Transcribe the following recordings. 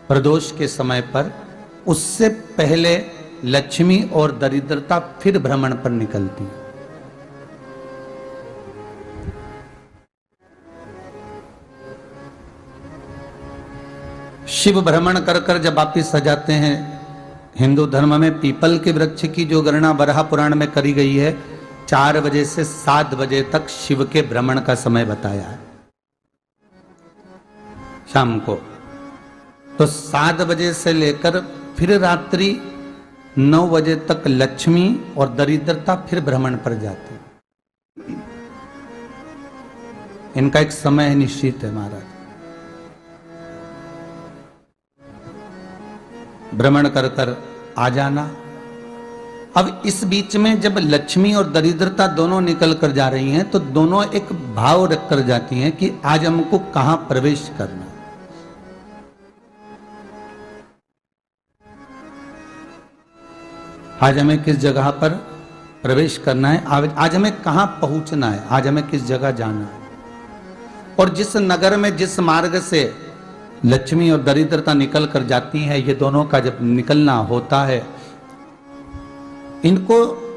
प्रदोष के समय पर, उससे पहले लक्ष्मी और दरिद्रता फिर भ्रमण पर निकलती है। शिव भ्रमण कर कर जब वापिस आ जाते हैं, हिंदू धर्म में पीपल के वृक्ष की जो गणना वराह पुराण में करी गई है, 4 बजे से 7 बजे तक शिव के भ्रमण का समय बताया है शाम को। तो 7 बजे से लेकर फिर रात्रि 9 बजे तक लक्ष्मी और दरिद्रता फिर भ्रमण पर जाती है। इनका एक समय निश्चित है महाराज। भ्रमण कर कर आ जाना। अब इस बीच में जब लक्ष्मी और दरिद्रता दोनों निकल कर जा रही हैं, तो दोनों एक भाव रख कर जाती हैं कि आज हमको कहां प्रवेश करना, आज हमें किस जगह पर प्रवेश करना है, आज हमें कहां पहुंचना है, आज हमें किस जगह जाना है। और जिस नगर में जिस मार्ग से लक्ष्मी और दरिद्रता निकल कर जाती है, ये दोनों का जब निकलना होता है, इनको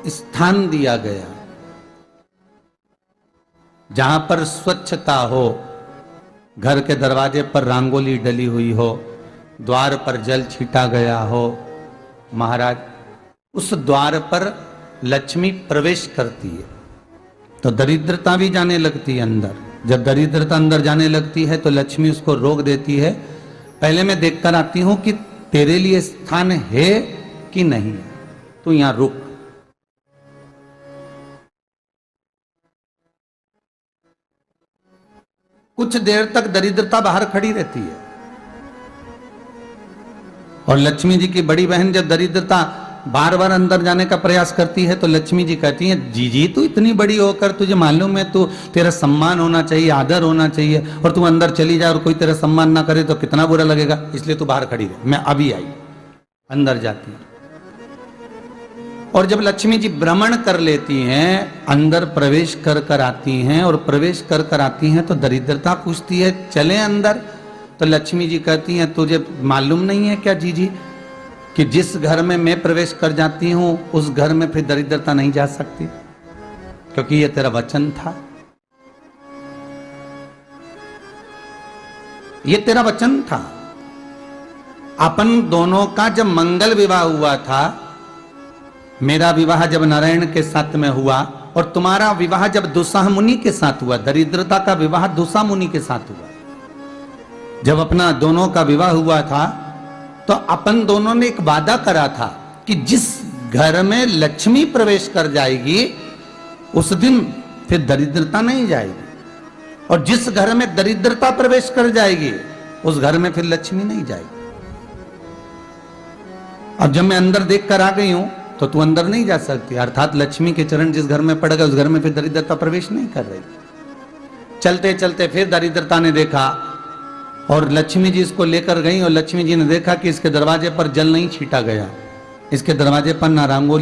स्थान दिया गया जहां पर स्वच्छता हो, घर के दरवाजे पर रंगोली डली हुई हो, द्वार पर जल छीटा गया हो। महाराज, उस द्वार पर लक्ष्मी प्रवेश करती है तो दरिद्रता भी जाने लगती है अंदर। जब दरिद्रता अंदर जाने लगती है तो लक्ष्मी उसको रोक देती है। पहले मैं देखकर आती हूं कि तेरे लिए स्थान है कि नहीं, तू यहां रुक। कुछ देर तक दरिद्रता बाहर खड़ी रहती है और लक्ष्मी जी की बड़ी बहन जब दरिद्रता बार बार अंदर जाने का प्रयास करती है तो लक्ष्मी जी कहती हैं, जी तू इतनी बड़ी होकर तुझे मालूम है तू तेरा सम्मान होना चाहिए, आदर होना चाहिए, और तू अंदर चली जाए और कोई तेरा सम्मान ना करे तो कितना बुरा लगेगा, इसलिए तू बाहर खड़ी रहे। मैं अभी आई। अंदर जाती है और जब लक्ष्मी जी भ्रमण कर लेती हैं, अंदर प्रवेश कर कर आती हैं, और प्रवेश कर कर आती हैं तो दरिद्रता पूछती है चले अंदर। तो लक्ष्मी जी कहती हैं, तुझे मालूम नहीं है क्या जी कि जिस घर में मैं प्रवेश कर जाती हूं उस घर में फिर दरिद्रता नहीं जा सकती, क्योंकि ये तेरा वचन था, ये तेरा वचन था। अपन दोनों का जब मंगल विवाह हुआ था, मेरा विवाह जब नारायण के साथ में हुआ और तुम्हारा विवाह जब दुस्साह मुनि के साथ हुआ, दरिद्रता का विवाह दुस्साह मुनि के साथ हुआ। जब अपना दोनों का विवाह हुआ था तो अपन दोनों ने एक वादा करा था कि जिस घर में लक्ष्मी प्रवेश कर जाएगी उस दिन फिर दरिद्रता नहीं जाएगी, और जिस घर में दरिद्रता प्रवेश कर जाएगी उस घर में फिर लक्ष्मी नहीं जाएगी। अब जब मैं अंदर देख कर आ गई हूं तो तू अंदर नहीं जा सकती, अर्थात लक्ष्मी के चरण जिस घर में पड़ गए उस घर में फिर दरिद्रता प्रवेश नहीं कर रही। चलते चलते फिर दरिद्रता ने देखा और लक्ष्मी जी इसको लेकर गई, और लक्ष्मी जी ने देखा कि इसके दरवाजे पर जल नहीं छीटा गया, इसके दरवाजे पर ना रंगोली